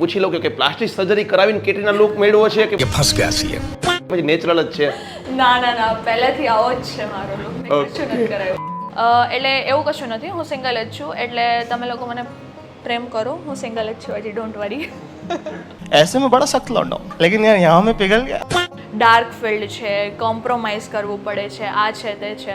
પૂછી લો કે plastic surgery કરાવીને કેટરીના લુક મેળવ્યો છે કે ફસ ગયા છીએ પછી નેચરલ જ છે? ના પહેલેથી આવો જ છે મારો લુક. મેં કશું નથી કરાવ્યું. એટલે એવું કશું નથી, હું સિંગલ જ છું. એટલે તમે લોકો મને પ્રેમ કરો, હું સિંગલ જ છું હજી, ડોન્ટ વરી. ऐसे में बड़ा सख्त लौंडा हूं, लेकिन यार यहाँ में पिघल गया. ડાર્ક ફિલ્ડ છે, કોમ્પ્રોમાઇઝ કરવું પડે છે, આ છે તે છે.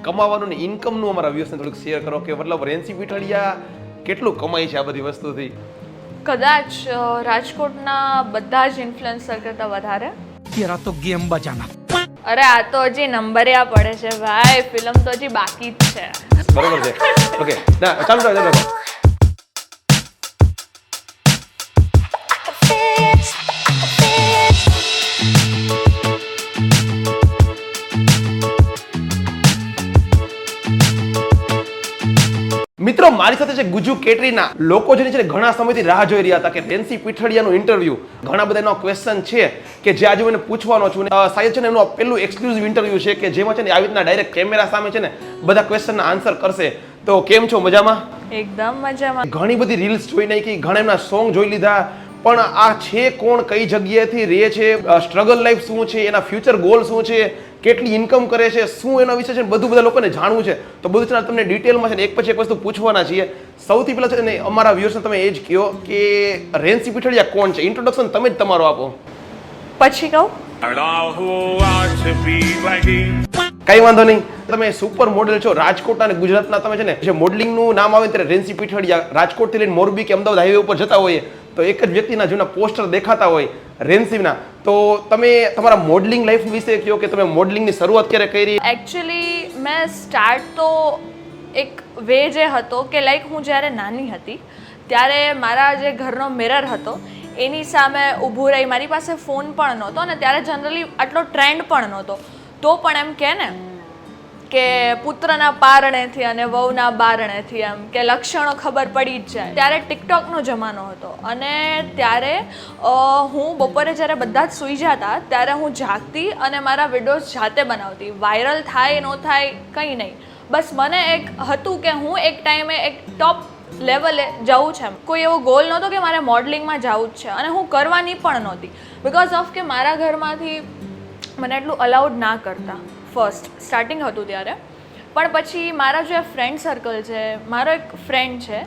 કમાવાનું ને ઇન્કમનું અમારા વ્યૂઝને થોડુંક શેર કરો કે મતલબ રેન્સી પીઠડિયા કેટલું કમાય છે આ બધી વસ્તુથી? કદાચ રાજકોટના બધા જ ઇન્ફ્લુએન્સર કરતાં વધારે. तेरा तो गेम बजाना. અરે આ તો હજી નંબરિયા પડે છે ભાઈ, ફિલ્મ તો હજી બાકી જ છે. બરોબર છે. ઓકે, ના ચાલો ચાલો. મિત્રો મારી સાથે છે ગુજુ કેટરીના. લોકો જેની છે ઘણા સમયથી રાહ જોઈ રહ્યા હતા કે રેન્સી પીઠડિયાનું ઇન્ટરવ્યુ, ઘણા બધા એનો ક્વેશ્ચન છે કે જે આજે હું એને પૂછવાનો છું. સાહેબ છે ને એનું પહેલું એક્સક્લુઝિવ ઇન્ટરવ્યુ છે કે જેમાં છે ને આવી રીતના ડાયરેક્ટ કેમેરા સામે છે ને બધા ક્વેશ્ચનના આન્સર કરશે. તો કેમ છો? મજામાં? એકદમ મજામાં. ઘણી બધી રીલ્સ જોઈ નાખી, ઘણા એમના સોંગ જોઈ લીધા, પણ આ છે કોણ, કઈ જગ્યાએથી રહે છે, સ્ટ્રગલ લાઈફ શું છે, એના ફ્યુચર ગોલ શું છે, કેટલી ઇન્કમ કરે છે, શું એના વિશે છે, બધું બધા લોકોને જાણવું છે. તો બધું છે તમને ડિટેલમાં છે ને એક પછી એક વસ્તુ પૂછવાના છીએ. સૌથી પહેલા છે ને અમારા વ્યુઅર્સને તમે એ જ કહો કે રેન્સી પીઠડિયા કોણ છે? ઇન્ટ્રોડક્શન તમે જ તમારો આપો. પછી કહું? કઈ વાંધો નહીં. તમે સુપર મોડેલ છો, રાજકોટ અને ગુજરાતના. તમે છે ને જે મોડલિંગનું નામ આવે ત્યારે રેન્સી પીઠડિયા, રાજકોટથી લઈને મોરબી કે અમદાવાદ હાઈવે ઉપર જતા હોઈએ તો એક જ વ્યક્તિના જૂના પોસ્ટર દેખાતા હોય રેન્સીના. તો તમે તમારા મોડલિંગ લાઈફ વિશે કહો કે તમે મોડલિંગની શરૂઆત ક્યારે કરી? એકચ્યુઅલી મેં સ્ટાર્ટ તો એક વે જે હતો કે લાઈક હું જ્યારે નાની હતી ત્યારે મારા જે ઘરનો મિરર હતો એની સામે ઊભું રહી, મારી પાસે ફોન પણ નહોતો અને ત્યારે જનરલી આટલો ટ્રેન્ડ પણ નહોતો. તો પણ એમ કહે ને કે પુત્રના પારણેથી અને વહુના બારણેથી, એમ કે લક્ષણો ખબર પડી જ જાય. ત્યારે ટિકટોકનો જમાનો હતો અને ત્યારે હું બપોરે જ્યારે બધા જ સૂઈ જતા ત્યારે હું જાગતી અને મારા વિડીયોઝ જાતે બનાવતી. વાયરલ થાય ન થાય કંઈ નહીં, બસ મને એક હતું કે હું એક ટાઈમે એક ટોપ લેવલે જવું છે. કોઈ એવો ગોલ નહોતો કે મારે મોડલિંગમાં જવું જ છે અને હું કરવાની પણ નહોતી બિકોઝ ઓફ કે મારા ઘરમાંથી મને એટલું અલાઉડ ના કરતા. ફર્સ્ટ સ્ટાર્ટિંગ હતું ત્યારે. પણ પછી મારા જે ફ્રેન્ડ સર્કલ છે, મારો એક ફ્રેન્ડ છે,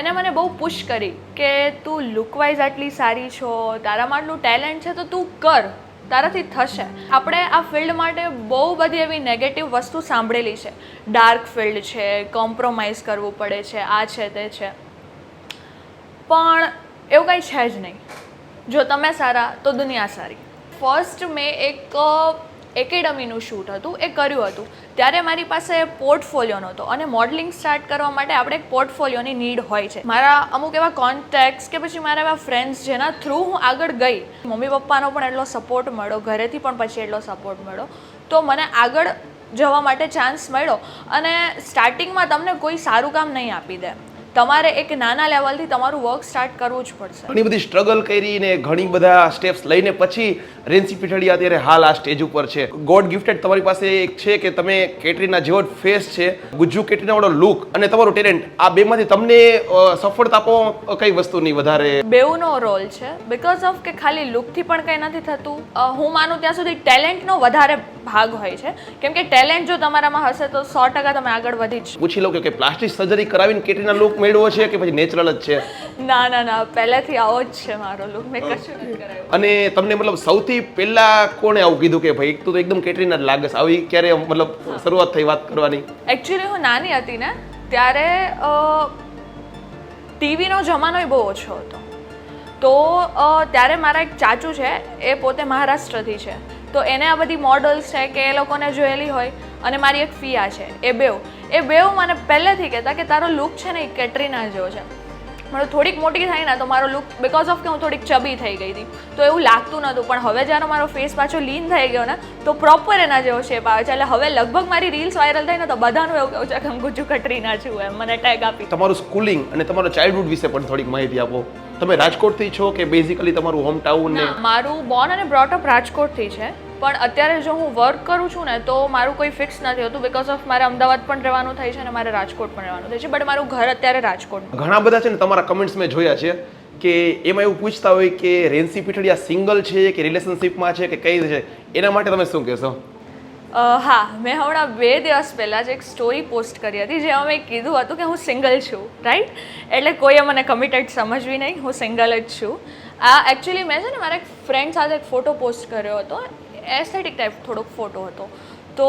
એને મને બહુ પુશ કરી કે તું લુકવાઇઝ આટલી સારી છો, તારામાં આટલું ટેલેન્ટ છે તો તું કર, તારાથી થશે. આપણે આ ફિલ્ડ માટે બહુ બધી એવી નેગેટિવ વસ્તુ સાંભળેલી છે. ડાર્ક ફિલ્ડ છે, કોમ્પ્રોમાઇઝ કરવું પડે છે, આ છે તે છે. પણ એવું કંઈ છે જ નહીં. જો તમે સારા તો દુનિયા સારી. ફર્સ્ટ મેં એક એકેડમીનું શૂટ હતું એ કર્યું હતું. ત્યારે મારી પાસે પોર્ટફોલિયો નહોતો અને મોડલિંગ સ્ટાર્ટ કરવા માટે આપણે એક પોર્ટફોલિયોની નીડ હોય છે. મારા અમુક એવા કોન્ટેક્ટ્સ કે પછી મારા એવા ફ્રેન્ડ્સ જેના થ્રુ હું આગળ ગઈ, મમ્મી પપ્પાનો પણ એટલો સપોર્ટ મળ્યો, ઘરેથી પણ પછી એટલો સપોર્ટ મળ્યો, તો મને આગળ જવા માટે ચાન્સ મળ્યો. અને સ્ટાર્ટિંગમાં તમને કોઈ સારું કામ નહીં આપી દે, તમારે એક નાના લેવલથી તમારું વર્ક સ્ટાર્ટ કરવું જ પડશે. ઘણી બધી સ્ટ્રગલ કરીને ઘણી બધા સ્ટેપ્સ લઈને પછી રેન્સી પીઠડિયા અત્યારે હાલ આ સ્ટેજ ઉપર છે. ગોડ ગિફ્ટેડ તમારી પાસે એક છે કે તમે કેટરીના જેવો ફેસ છે, ગુજ્જુ કેટરીના વાળો લુક અને તમારું ટેલેન્ટ, આ બેમાંથી તમને સફળતા આપો કઈ વસ્તુની વધારે? બેઉનો રોલ છે બિકોઝ ઓફ કે ખાલી લુકથી પણ કંઈ નથી થતું. હું માનું ત્યાં સુધી ટેલેન્ટનો વધારે ભાગ હોય છે, કેમ કે ટેલેન્ટ જો તમારામાં હશે તો 100% તમે આગળ વધી જ. પૂછી લો કે પ્લાસ્ટિક સર્જરી કરાવીને કેટરીના લુક મેળવ્યો છે કે પછી નેચરલ જ છે? ના પહેલેથી આવો જ છે મારો લુક. મેં કશું નથી કરાવ્યું. અને તમને મતલબ સૌથી પહેલા કોણે આવું કીધું કે ભાઈ તું તો એકદમ કેટરીના જ લાગે? આવી ક્યારે મતલબ શરૂઆત થઈ વાત કરવાની? એકચ્યુઅલી હું નાની હતી ને ત્યારે ટીવીનો જમાનો બહુ ઓછો હતો. તો ત્યારે મારા એક ચાચુ છે, એ પોતે મહારાષ્ટ્રથી છે, તો એને આ બધી મોડલ્સ છે કે એ લોકોને જોયેલી હોય અને મારી એક ફિયા છે, એ બેઉ મને પહેલેથી કહેતા કે તારો લુક છે ને એ કેટરીના જેવો છે. મને થોડીક મોટી થાય ને તો મારો લુક, બિકોઝ ઓફ કે હું થોડીક ચબી થઈ ગઈ હતી તો એવું લાગતું નહોતું, પણ હવે જ્યારે મારો ફેસ પાછો લીન થઈ ગયો ને તો પ્રોપર એના જેવો શેપ આવે છે. એટલે હવે લગભગ મારી રીલ્સ વાયરલ થાય ને તો બધાનું એવું કહું છે કે હું ગુજ્જુ કેટરીના છું, એમ મને ટેગ આપી. તમારું સ્કૂલિંગ અને તમારો ચાઇલ્ડહુડ વિશે પણ થોડીક માહિતી આપો. તમે રાજકોટથી છો કે બેઝિકલી તમારું હોમ ટાઉન? મારું બોર્ન અને બ્રોટ અપ રાજકોટથી છે. પણ અત્યારે જો હું વર્ક કરું છું ને તો મારું કોઈ ફિક્સ નથી હોતું બીકોઝ ઓફ મારે અમદાવાદ પણ રહેવાનું થાય છે અને મારે રાજકોટ પણ રહેવાનું થાય છે બટ મારું ઘર અત્યારે રાજકોટ. ઘણા બધા છે ને તમારા કમેન્ટ્સ મેં જોયા છે કે એમાં એવું પૂછતા હોય કે રેન્સી પીઠડિયા સિંગલ છે કે રિલેશનશિપમાં છે કે કઈ છે, એના માટે તમે શું કહેશો? હા, મેં હમણાં 2 દિવસ પહેલાં જ એક સ્ટોરી પોસ્ટ કરી હતી જેમાં મેં કીધું હતું કે હું સિંગલ છું, રાઈટ? એટલે કોઈએ મને કમિટેડ સમજવી નહીં, હું સિંગલ જ છું. આ એકચ્યુઅલી મેં છે ને મારા એક ફ્રેન્ડ સાથે એક ફોટો પોસ્ટ કર્યો હતો, એસ્થેટિક ટાઈપ થોડોક ફોટો હતો, તો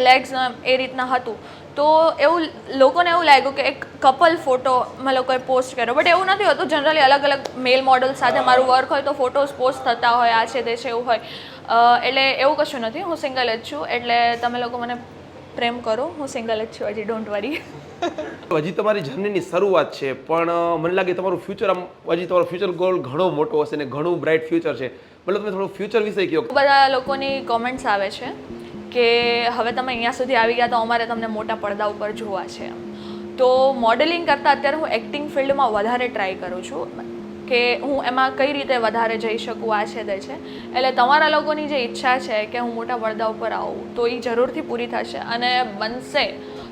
લેગ્સના એ રીતના હતું. તો એવું લોકોને એવું લાગ્યું કે એક કપલ ફોટો મેં લોકોએ પોસ્ટ કર્યો, બટ એવું નથી હોતું. જનરલી અલગ અલગ મેલ મોડલ સાથે મારું વર્ક હોય તો ફોટોઝ પોસ્ટ થતા હોય, આ છે તે છે એવું હોય. એટલે એવું કશું નથી, હું સિંગલ જ છું. એટલે તમે લોકો મને પ્રેમ કરો, હું સિંગલ જ છું હજી, ડોન્ટ વરી. હજી તમારી જર્નીની શરૂઆત છે, પણ મને લાગે તમારું ફ્યુચર હજી તમારો ફ્યુચર ગોલ ઘણો મોટો હશે ને ઘણું બ્રાઇટ ફ્યુચર છે. મતલબ તમે થોડું ફ્યુચર વિશે કહો. બધા લોકોની કોમેન્ટ્સ આવે છે કે હવે તમે અહીંયા સુધી આવી ગયા તો અમારે તમને મોટા પડદા ઉપર જોવા છે. તો મોડેલિંગ કરતાં અત્યારે હું એક્ટિંગ ફિલ્ડમાં વધારે ટ્રાય કરું છું કે હું એમાં કઈ રીતે વધારે જઈ શકું, આ છે તે છે. એટલે તમારા લોકોની જે ઈચ્છા છે કે હું મોટા પડદા ઉપર આવું તો એ જરૂરથી પૂરી થશે અને બનશે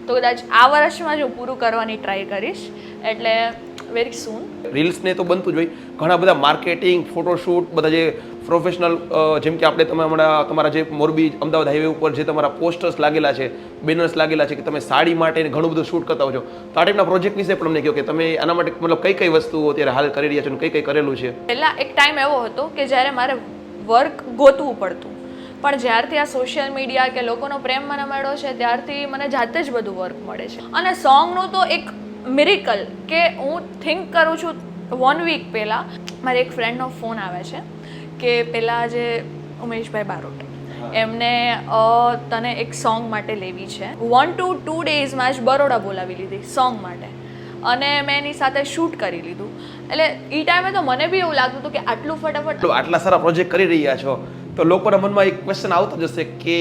તો કદાચ આ વર્ષમાં જ હું પૂરું કરવાની ટ્રાય કરીશ. એટલે વેરી સૂન. રીલ્સને તો બનતું જ હોય, ઘણા બધા માર્કેટિંગ, ફોટોશૂટ, બધા જે પ્રોફેશનલ જેમ કે આપણે તમે હમણાં તમારા જે મોરબી અમદાવાદ હાઈવે ઉપર જે તમારા પોસ્ટર્સ લાગેલા છે, બેનર્સ લાગેલા છે કે તમે સાડી માટે ઘણું બધું શૂટ કરતા હો છો, તો આ ટાઈપના પ્રોજેક્ટ વિશે પણ અમને કહો કે તમે આના માટે મતલબ કઈ કઈ વસ્તુઓ અત્યારે હાલ કરી રહ્યા છો અને કઈ કઈ કરેલું છે? પહેલાં એક ટાઈમ એવો હતો કે જ્યારે મારે વર્ક ગોતવું પડતું, પણ જ્યારથી આ સોશિયલ મીડિયા કે લોકોનો પ્રેમ મને મળ્યો છે ત્યારથી મને જાતે જ બધું વર્ક મળે છે. અને સોંગનું તો એક મિરેકલ કે હું થિંક કરું છું 1 વીક પહેલાં મારી એક ફ્રેન્ડનો ફોન આવે છે કે પહેલાં જે ઉમેશભાઈ બારોટ એમને તને એક સોંગ માટે લેવી છે. 1 to 2 ડેઝમાં જ બરોડા બોલાવી લીધી સોંગ માટે અને મેં એની સાથે શૂટ કરી લીધું. એટલે એ ટાઈમે તો મને બી એવું લાગતું હતું કે આટલું ફટાફટ આટલા સારા પ્રોજેક્ટ કરી રહ્યા છો તો લોકોના મનમાં એક ક્વેશ્ચન આવતો જ હશે કે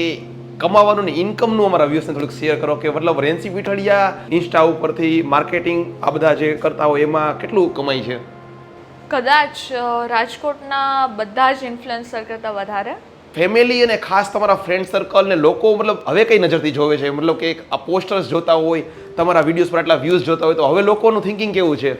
કમાવાનું ને ઇન્કમનું અમારા વ્યૂઝને થોડુંક શેર કરો કે મતલબ રેન્સી પીઠડિયા ઇન્સ્ટા ઉપરથી માર્કેટિંગ આ બધા જે કરતા હોય એમાં કેટલું કમાઈ છે? કદાચ રાજકોટના બધા જ ઇન્ફ્લુએન્સર કરતાં વધારે. ફેમિલી અને ખાસ તમારા ફ્રેન્ડ સર્કલ ને લોકો મતલબ હવે કઈ નજરથી જોવે છે? મતલબ કે આ પોસ્ટર્સ જોતા હોય, તમારા વિડીયોઝ પર આટલા વ્યૂઝ જોતા હોય તો હવે લોકોનું થિંકિંગ કેવું છે?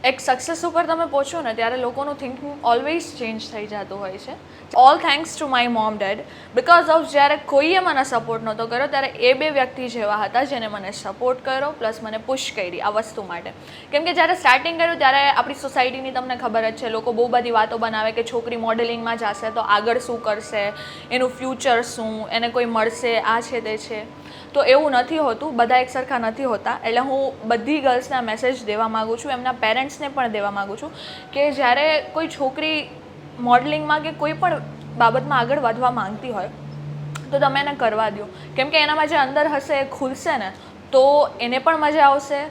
એક સક્સેસ ઉપર તમે પહોંચો ને ત્યારે લોકોનું થિંકિંગ ઓલવેઝ ચેન્જ થઈ જતું હોય છે. All thanks to my mom dead, because of જ્યારે કોઈએ મને સપોર્ટ નહોતો કર્યો ત્યારે એ 2 વ્યક્તિ જેવા હતા જેને મને સપોર્ટ કર્યો પ્લસ મને પુશ કરી આ વસ્તુ માટે. કેમ કે જ્યારે સ્ટાર્ટિંગ કર્યું ત્યારે આપણી સોસાયટીની તમને ખબર જ છે, લોકો બહુ બધી વાતો બનાવે કે છોકરી મોડેલિંગમાં જશે તો આગળ શું કરશે, એનું ફ્યુચર શું, એને કોઈ મળશે, આ છે તે છે. તો એવું નથી હોતું, બધા એક સરખા નથી હોતા. એટલે હું બધી ગર્લ્સના મેસેજ દેવા માગું છું, એમના પેરેન્ટ્સને પણ દેવા માગું છું કે જ્યારે કોઈ છોકરી મોડલિંગમાં કે કોઈ પણ બાબતમાં આગળ વધવા માંગતી હોય તો તમે એને કરવા દો. કેમ કે એનામાં જે અંદર હશે એ ખુલશે ને તો એને પણ મજા આવશે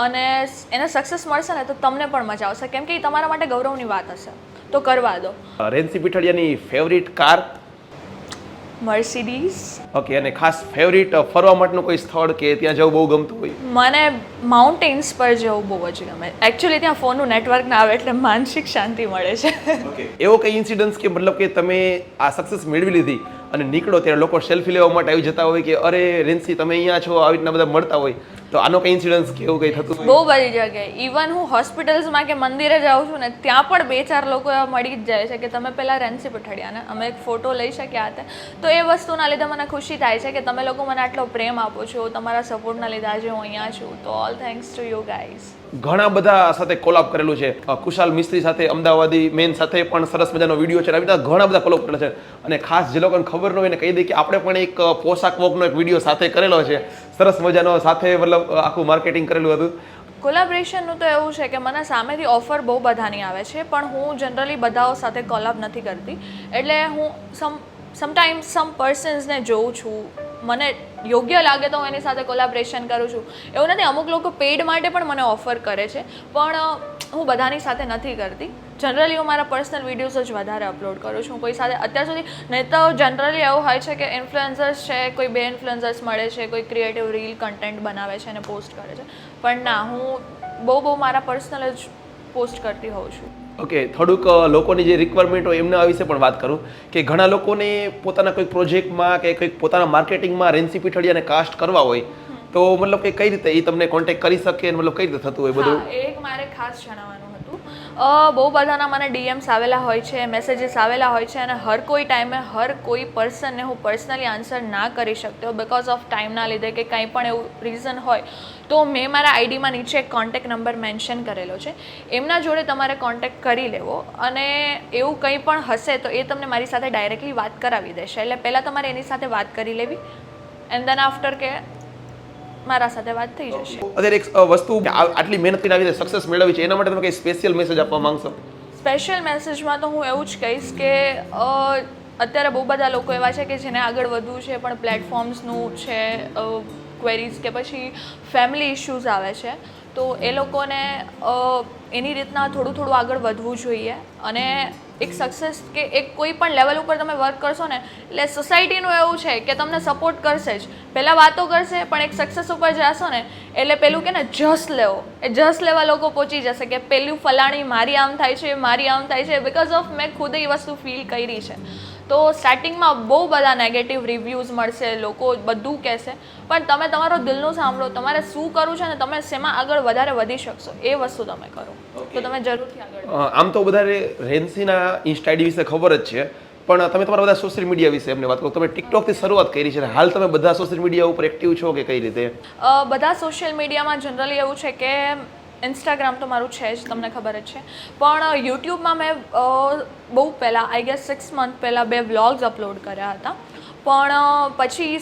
અને એને સક્સેસ મળશે ને તો તમને પણ મજા આવશે, કેમ કે એ તમારા માટે ગૌરવની વાત હશે. તો કરવા દો. રેન્સી પીઠડિયાની ફેવરિટ કાર? મર્સિડીઝ. ઓકે. અને ખાસ ફેવરિટ ફરવા માટેનું કોઈ સ્થળ કે ત્યાં જવું બહુ ગમતું હોય? મને માઉન્ટેન્સ પર જવું બહુ જ ગમે. એકચ્યુઅલી ત્યાં ફોનનું નેટવર્ક ના આવે એટલે માનસિક શાંતિ મળે છે. ઓકે. એવો કઈ ઇન્સિડન્સ કે મતલબ કે તમે આ સક્સેસ મેળવી લીધી અને નીકળો ત્યારે લોકો સેલ્ફી લેવા માટે આવી જતા હોય કે અરે રેન્સી તમે અહીંયા છો, આવી રીતના બધા મળતા હોય, તો આનો કઈ ઇન્સિડન્સ કે એવું કઈ થતું? બહુ બધી જગ્યાએ, ઇવન હું હોસ્પિટલ્સમાં કે મંદિરે જાઉં છું ને ત્યાં પણ 2-4 લોકો એવા મળી જ જાય છે કે તમે પહેલાં રેન્સી પીઠડિયાને અમે એક ફોટો લઈ શક્યા હતા. તો એ વસ્તુના લીધે મને ખુશી થાય છે કે તમે લોકો મને આટલો પ્રેમ આપો છો, તમારા સપોર્ટના લીધે આજે હું અહીંયા છું. તો all thanks to you guys. ઘણા બધા સાથે કોલાબ કરેલું છે, કુશાલ મિસ્ત્રી સાથે, અમદાવાદી મેન સાથે પણ સરસ મજાનો વિડીયો છે, આવી રીતે ઘણા બધા કોલાબ કરેલા છે. અને ખાસ જે લોકોને ખબર ન હોય એને કહી દઈએ કે આપણે પણ એક પોશાક વોકનો એક વિડીયો સાથે કરેલો છે, સરસ મજાનો, સાથે મતલબ આખું માર્કેટિંગ કરેલું હતું. કોલાબરેશનનું તો એવું છે કે મને સામેથી ઓફર બહુ બધાની આવે છે પણ હું જનરલી બધાઓ સાથે કોલાબ નથી કરતી. એટલે હું સમટાઈમ્સ સમ પર્સન્સને જોઉં છું, મને યોગ્ય લાગે તો હું એની સાથે કોલાબરેશન કરું છું. એવું નથી, અમુક લોકો પેડ માટે પણ મને ઓફર કરે છે પણ હું બધાની સાથે નથી કરતી. જનરલી હું મારા પર્સનલ વિડીયોઝ જ વધારે અપલોડ કરું છું કોઈ સાથે અત્યાર સુધી. નહીં તો જનરલી એવું હોય છે કે ઇન્ફ્લુએન્સર્સ છે, કોઈ 2 ઇન્ફ્લુએન્સર્સ મળે છે, કોઈ ક્રિએટિવ રીલ કન્ટેન્ટ બનાવે છે અને પોસ્ટ કરે છે, પણ ના, હું બહુ મારા પર્સનલ જ પોસ્ટ કરતી હોઉં છું. ઓકે, થોડુંક લોકોની જે રિક્વાયરમેન્ટ હોય એમના વિશે પણ વાત કરું કે ઘણા લોકોને પોતાના કોઈક પ્રોજેક્ટમાં કે કંઈક પોતાના માર્કેટિંગમાં રેન્સી પીઠડિયાને કાસ્ટ કરવા હોય તો મતલબ કે કઈ રીતે એ તમને કોન્ટેક્ટ કરી શકે, મતલબ કઈ રીતે થતું હોય બધું? હા, એક મારે ખાસ જણાવવાનું હતું. બહુ બધાના મને ડીએમ્સ આવેલા હોય છે, મેસેજીસ આવેલા હોય છે, અને હર કોઈ ટાઈમે હર કોઈ પર્સનને હું પર્સનલી આન્સર ના કરી શકતી હોઉં બીકોઝ ઓફ ટાઈમના લીધે કે કંઈ પણ એવું રીઝન હોય, તો મેં મારા આઈડીમાં નીચે એક કોન્ટેક્ટ નંબર મેન્શન કરેલો છે. એમના જોડે તમારે કોન્ટેક્ટ કરી લેવો, અને એવું કંઈ પણ હશે તો એ તમને મારી સાથે ડાયરેક્ટલી વાત કરાવી દેશે. એટલે પહેલાં તમારે એની સાથે વાત કરી લેવી, એન્ડ દેન આફ્ટર કે મારા સાથે વાત થઈ જશે. અત્યારે એક વસ્તુ આટલી મહેનત કરીને આવી રીતે સક્સેસ મેળવી છે, એના માટે તમે કઈ સ્પેશિયલ મેસેજ આપવા માંગશો? સ્પેશિયલ મેસેજમાં તો હું એવું જ કહીશ કે અત્યારે બહુ બધા લોકો એવા છે કે જેને આગળ વધવું છે પણ પ્લેટફોર્મ્સનું છે, ક્વેરીઝ કે પછી ફેમિલી ઇશ્યુઝ આવે છે, તો એ લોકોને એની રીતના થોડું થોડું આગળ વધવું જોઈએ. અને એક સક્સેસ કે એક કોઈ પણ લેવલ ઉપર તમે વર્ક કરશો ને એટલે સોસાયટીનું એવું છે કે તમને સપોર્ટ કરશે જ, પહેલાં વાતો કરશે, પણ એક સક્સેસ ઉપર જશો ને એટલે પેલું કે ને જસ લેવો, એ જસ લેવા લોકો પહોંચી જશે કે પેલું ફલાણી મારી આમ થાય છે, મારી આમ થાય છે, બિકોઝ ઓફ મેં ખુદ એ વસ્તુ ફીલ કરી છે. તો સ્ટાર્ટિંગમાં બહુ બધા નેગેટિવ રિવ્યૂઝ મળશે, લોકો બધું કહેશે, પણ તમે તમારો દિલનું સાંભળો, તમારે શું કરવું છે ને તમે શેમાં આગળ વધારે વધી શકશો એ વસ્તુ તમે કરો, તો તમે જરૂરથી આગળ. આમ તો વધારે રેન્સીના ઇન્સ્ટા આઈડી વિશે ખબર જ છે, પણ તમે તમારા બધા સોશિયલ મીડિયા વિશે એમને વાત કરો. તમે ટિકટોકથી શરૂઆત કરી છે, હાલ તમે બધા સોશિયલ મીડિયા ઉપર એક્ટિવ છો કે કઈ રીતે? બધા સોશિયલ મીડિયામાં જનરલી એવું છે કે ઇન્સ્ટાગ્રામ તો મારું છે જ, તમને ખબર જ છે, પણ યુટ્યુબમાં મેં બહુ પહેલાં આઈ ગેસ 6 મંથ પહેલાં 2 વ્લોગ્સ અપલોડ કર્યા હતા, પણ પછી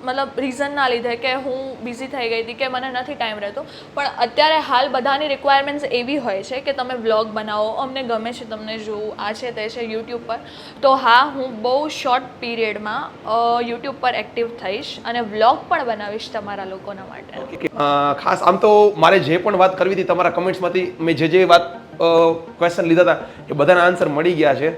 મતલબ રીઝનના લીધે કે હું બિઝી થઈ ગઈ હતી કે મને નથી ટાઈમ રહેતો. પણ અત્યારે હાલ બધાની રિક્વાયરમેન્ટ્સ એવી હોય છે કે તમે વ્લોગ બનાવો, અમને ગમે છે તમને જોવું, આ છે તે છે યુટ્યુબ પર. તો હા, હું બહુ શોર્ટ પીરિયડમાં યુટ્યુબ પર એક્ટિવ થઈશ અને વ્લોગ પણ બનાવીશ તમારા લોકોના માટે. ખાસ આમ તો મારે જે પણ વાત કરવી હતી તમારા કમેન્ટ્સમાંથી મેં જે વાત ક્વેશ્ચન લીધા હતા એ બધાના આન્સર મળી ગયા છે.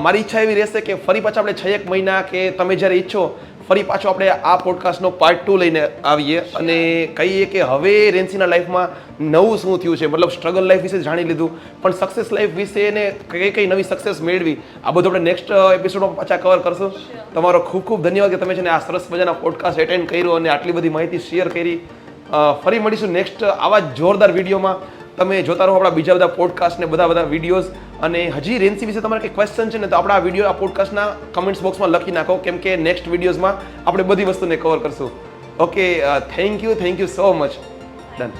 મારી ઈચ્છા એવી રહેશે કે ફરી પાછા આપણે 6-1 મહિના કે તમે જ્યારે ઈચ્છો ફરી પાછો આપણે આ પોડકાસ્ટનો પાર્ટ 2 લઈને આવીએ અને કહીએ કે હવે રેન્સીના લાઈફમાં નવું શું થયું છે, મતલબ સ્ટ્રગલ લાઈફ વિશે જાણી લીધું, પણ સક્સેસ લાઈફ વિશે ને કઈ કઈ નવી સક્સેસ મેળવી, આ બધું આપણે નેક્સ્ટ એપિસોડમાં પાછા કવર કરશું. તમારો ખૂબ ખૂબ ધન્યવાદ કે તમે છે ને આ સરસ મજાના પોડકાસ્ટ એટેન્ડ કર્યો અને આટલી બધી માહિતી શેર કરી. ફરી મળીશું નેક્સ્ટ આવા જ જોરદાર વિડીયોમાં. તમે જોતા રહો આપણા બીજા બધા પોડકાસ્ટ ને બધા વિડીયોઝ. અને હજી રેન્સી વિશે તમારે કંઈ ક્વેશ્ચન છે ને તો આપણા વિડીયો આ પોડકાસ્ટના કમેન્ટ્સ બોક્સમાં લખી નાખો, કેમ કે નેક્સ્ટ વિડીયોઝમાં આપણે બધી વસ્તુને કવર કરશું. Okay, thank you so much. Done.